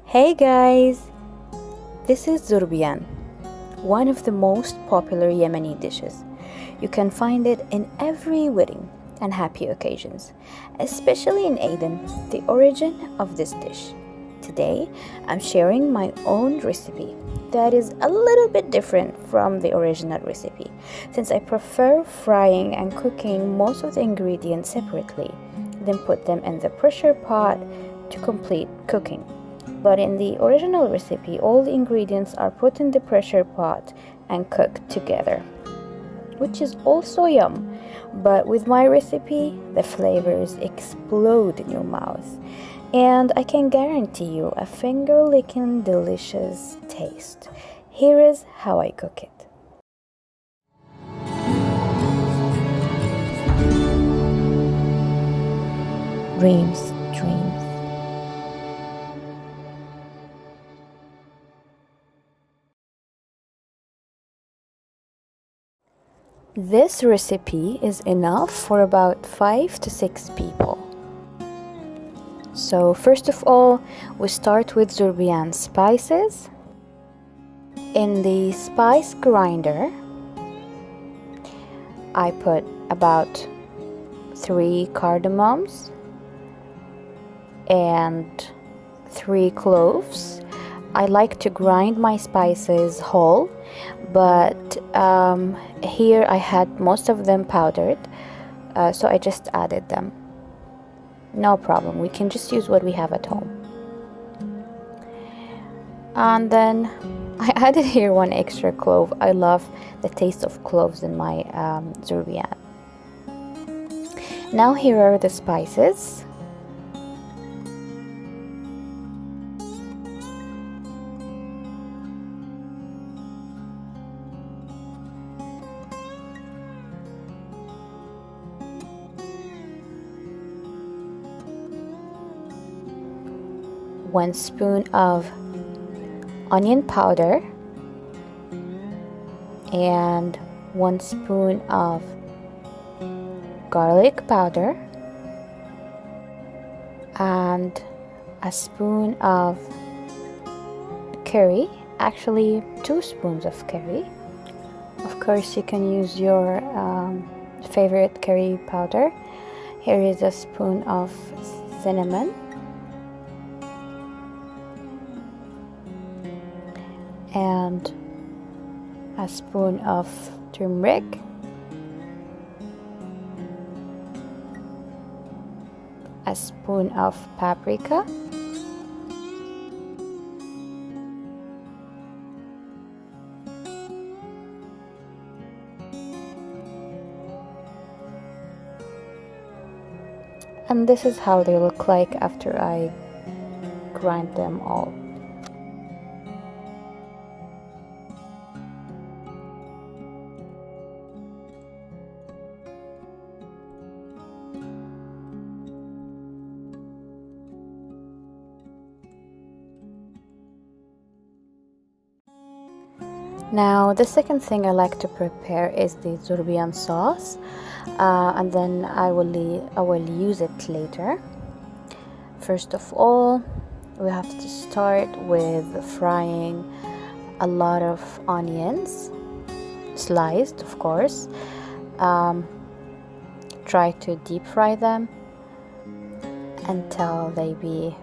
Hey guys, this is Zurbian, one of the most popular Yemeni dishes. You can find it in every wedding and happy occasions, especially in Aden, the origin of this dish. Today, I'm sharing my own recipe that is a little bit different from the original recipe, since I prefer frying and cooking most of the ingredients separately, then put them in the pressure pot to complete cooking. But in the original recipe, all the ingredients are put in the pressure pot and cooked together, which is also yum. But with my recipe, the flavors explode in your mouth, and I can guarantee you a finger-licking delicious taste. Here is how I cook it. Dreams. This recipe is enough for about 5 to 6 people. So first of all, we start with Zurbian spices. In the spice grinder, I put about 3 cardamoms and 3 cloves. I like to grind my spices whole, but here I had most of them powdered, so I just added them. No problem, we can just use what we have at home. And then I added here 1 extra clove. I love the taste of cloves in my Zurbian. Now here are the spices. One spoon of onion powder and 1 spoon of garlic powder and a spoon of curry, actually 2 spoons of curry. Of course, you can use your favorite curry powder. Here is a spoon of cinnamon and a spoon of turmeric, a spoon of paprika, and this is how they look like after I grind them all. Now the second thing I like to prepare is the Zurbian sauce, and then I will use it later. First of all, we have to start with frying a lot of onions, sliced of course. Try to deep fry them until they be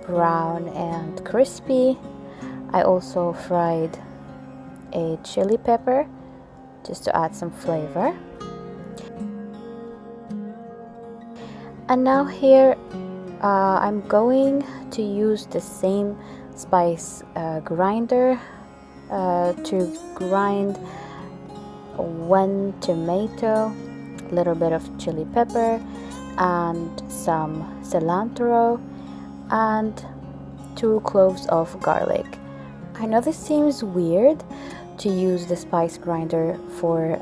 brown and crispy. I also fried a chili pepper just to add some flavor. And now here I'm going to use the same spice grinder to grind 1 tomato, a little bit of chili pepper and some cilantro and 2 cloves of garlic. I know this seems weird to use the spice grinder for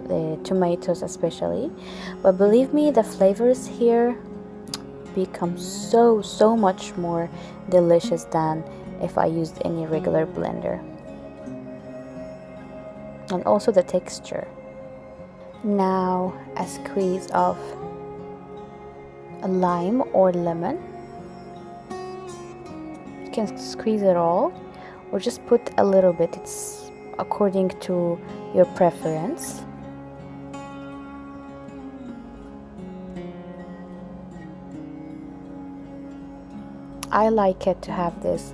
the tomatoes especially, but believe me, the flavors here become so much more delicious than if I used any regular blender. And also the texture. Now a squeeze of a lime or lemon. You can squeeze it all or just put a little bit. It's according to your preference. I like it to have this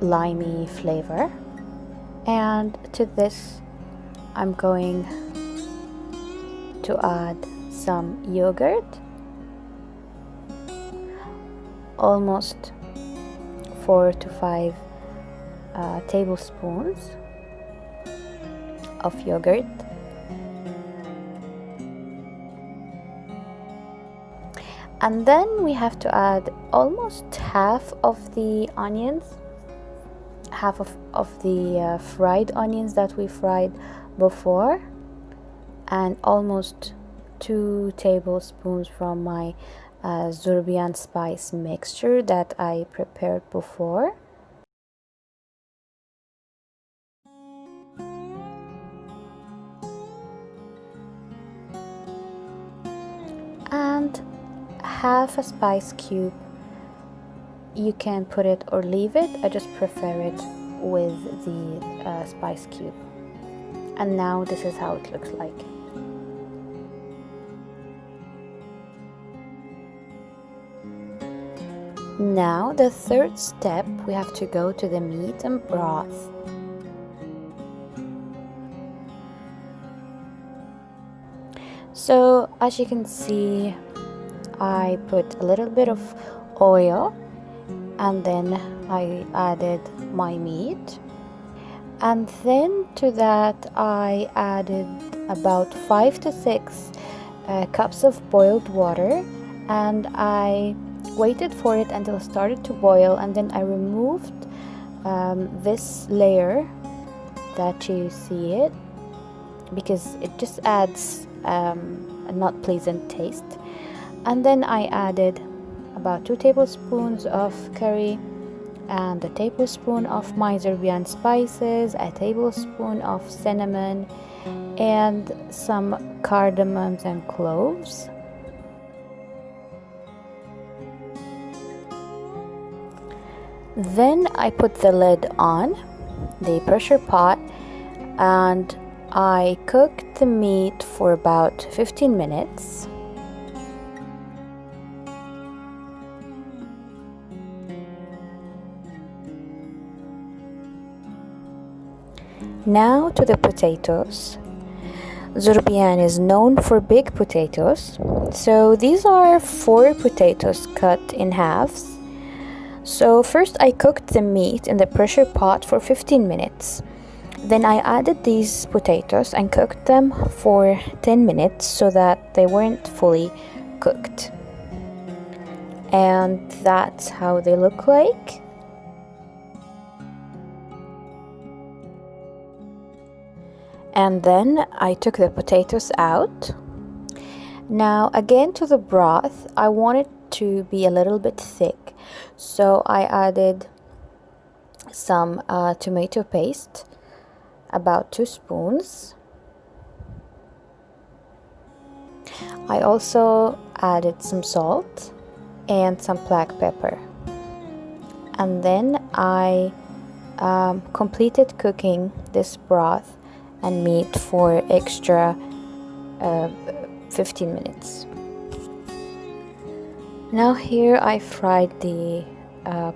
limey flavor. And to this I'm going to add some yogurt, almost 4 to 5 tablespoons of yogurt. And then we have to add almost half of the onions, half of the fried onions that we fried before, and almost 2 tablespoons from my Zurbian spice mixture that I prepared before. And half a spice cube. You can put it or leave it. I just prefer it with the spice cube. And now this is how it looks like. Now the third step, we have to go to the meat and broth. So as you can see, I put a little bit of oil, and then I added my meat, and then to that I added about 5 to 6 cups of boiled water, and I waited for it until it started to boil, and then I removed this layer that you see it, because it just adds a not pleasant taste. And then I added about 2 tablespoons of curry, and a tablespoon of my Zurbian spices, a tablespoon of cinnamon, and some cardamoms and cloves. Then I put the lid on the pressure pot, and I cooked the meat for about 15 minutes. Now to the potatoes. Zurbian is known for big potatoes, so these are 4 potatoes cut in halves. So first I cooked the meat in the pressure pot for 15 minutes. Then I added these potatoes and cooked them for 10 minutes so that they weren't fully cooked. And that's how they look like. And then I took the potatoes out. Now again, to the broth, I want it to be a little bit thick, so I added some tomato paste, about 2 spoons. I also added some salt and some black pepper. And then I completed cooking this broth and meat for extra 15 minutes. Now here I fried the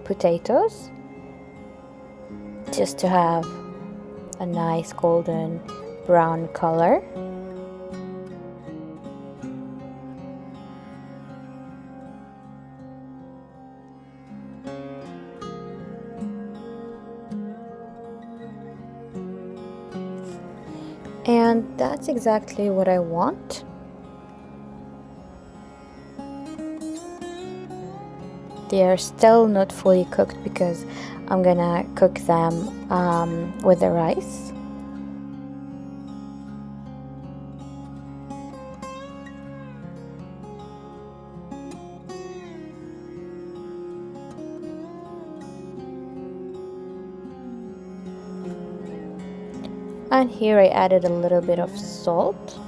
potatoes just to have a nice golden brown color. And that's exactly what I want. They are still not fully cooked because I'm gonna cook them with the rice. And here I added a little bit of salt.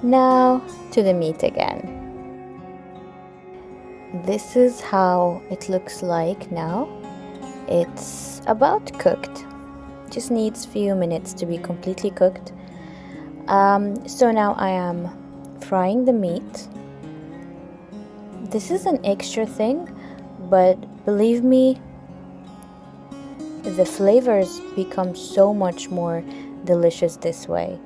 Now to the meat again. This is how it looks like now. It's about cooked. Just needs few minutes to be completely cooked. So now I am frying the meat. This is an extra thing, but believe me, the flavors become so much more delicious this way.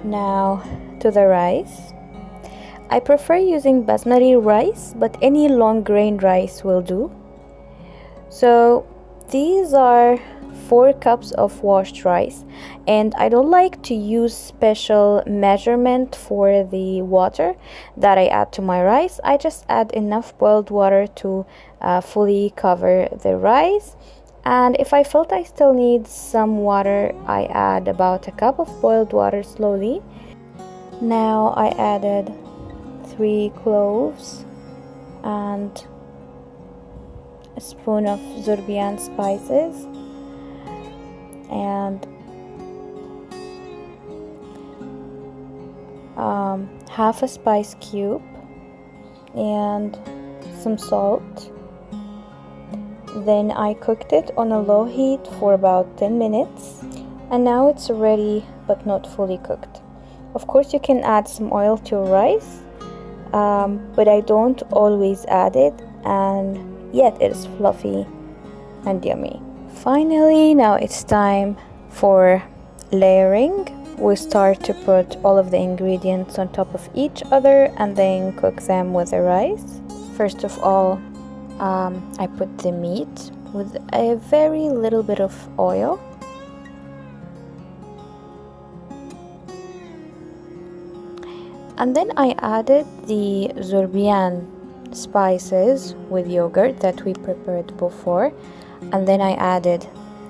Now to the rice. I prefer using basmati rice, but any long grain rice will do. So these are 4 cups of washed rice, and I don't like to use special measurement for the water that I add to my rice. I just add enough boiled water to fully cover the rice, and if I felt I still need some water, I add about a cup of boiled water slowly. Now I added 3 cloves and a spoon of Zurbian spices and half a spice cube and some salt. Then I cooked it on a low heat for about 10 minutes, and now it's ready but not fully cooked. Of course you can add some oil to your rice, but I don't always add it, and yet it is fluffy and yummy. Finally, now it's time for layering. We start to put all of the ingredients on top of each other and then cook them with the rice. First of all, I put the meat with a very little bit of oil. And then I added the Zurbian spices with yogurt that we prepared before. And then I added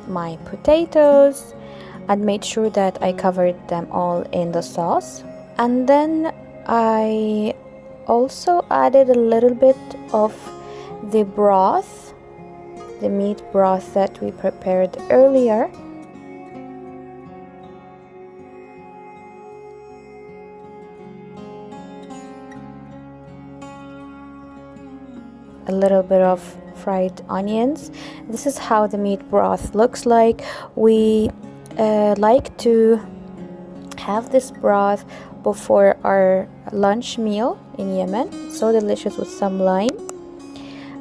my potatoes and made sure that I covered them all in the sauce. And then I also added a little bit of the broth, the meat broth that we prepared earlier. A little bit of fried onions. This is how the meat broth looks like. We like to have this broth before our lunch meal in Yemen. So delicious with some lime.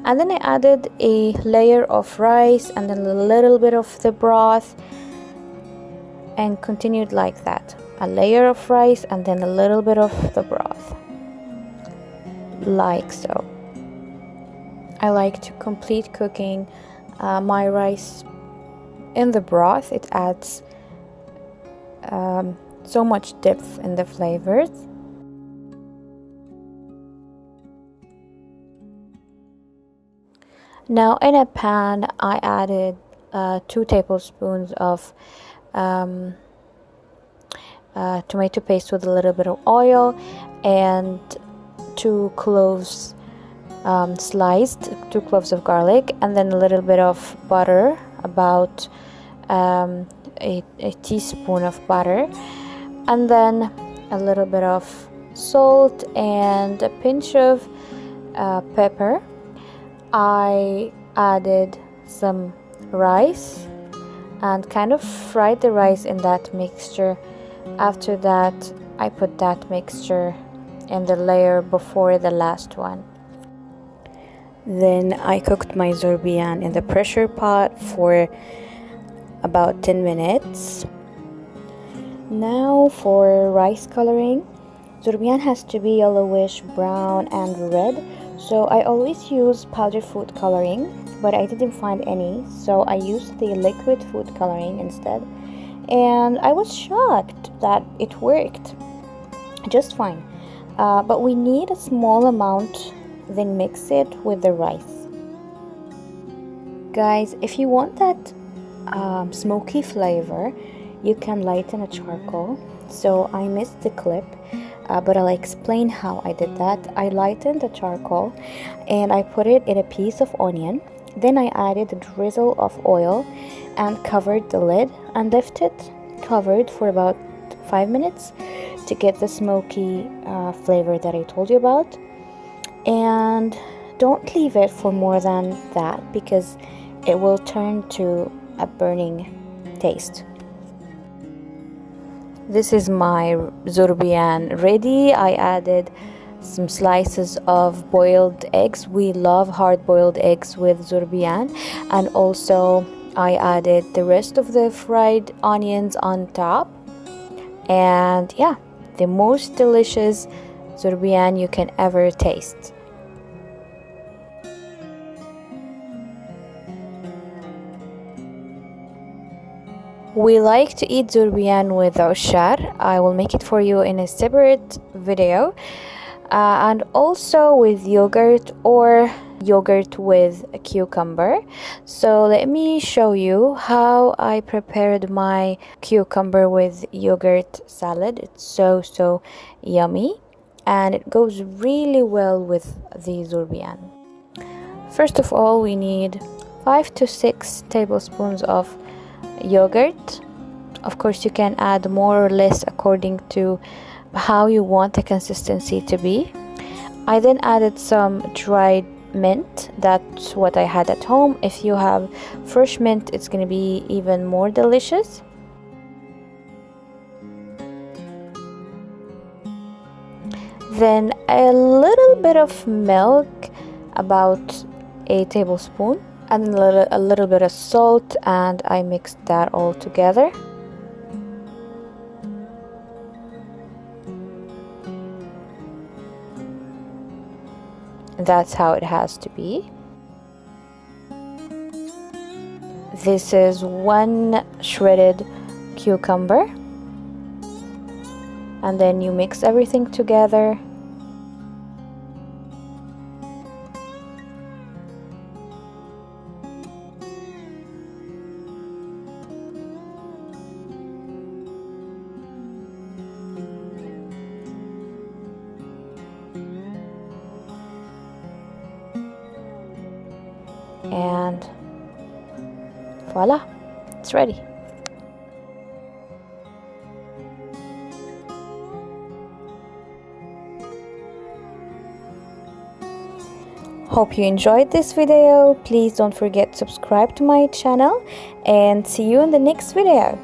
And then I added a layer of rice and then a little bit of the broth and continued like that. A layer of rice and then a little bit of the broth, like so. I like to complete cooking my rice in the broth. It adds so much depth in the flavors. Now in a pan I added 2 tablespoons of tomato paste with a little bit of oil and 2 cloves sliced, 2 cloves of garlic, and then a little bit of butter, about a teaspoon of butter, and then a little bit of salt and a pinch of pepper. I added some rice and kind of fried the rice in that mixture. After that, I put that mixture in the layer before the last one. Then I cooked my Zurbian in the pressure pot for about 10 minutes. Now for rice coloring. Zurbian has to be yellowish, brown and red, so I always use powdered food coloring, but I didn't find any, so I used the liquid food coloring instead, and I was shocked that it worked just fine. But we need a small amount, then mix it with the rice. Guys, if you want that smoky flavor, you can lighten a charcoal. So I missed the clip. but I'll explain how I did that. I lightened the charcoal and I put it in a piece of onion. Then I added a drizzle of oil and covered the lid and left it covered for about 5 minutes to get the smoky flavor that I told you about. And don't leave it for more than that because it will turn to a burning taste. This is my Zurbian ready. I added some slices of boiled eggs. We love hard-boiled eggs with Zurbian, and also I added the rest of the fried onions on top. And yeah, the most delicious Zurbian you can ever taste. We like to eat Zurbian with ushar. I will make it for you in a separate video. And also with yogurt or yogurt with a cucumber. So let me show you how I prepared my cucumber with yogurt salad. It's so yummy and it goes really well with the Zurbian. First of all, we need 5 to 6 tablespoons of yogurt. Of course, you can add more or less according to how you want the consistency to be. I then added some dried mint. That's what I had at home. If you have fresh mint, it's going to be even more delicious. Then a little bit of milk, about a tablespoon, and a little bit of salt, and I mixed that all together. That's how it has to be. This is 1 shredded cucumber, and then you mix everything together. And voila, it's ready. Hope you enjoyed this video. Please don't forget to subscribe to my channel and see you in the next video.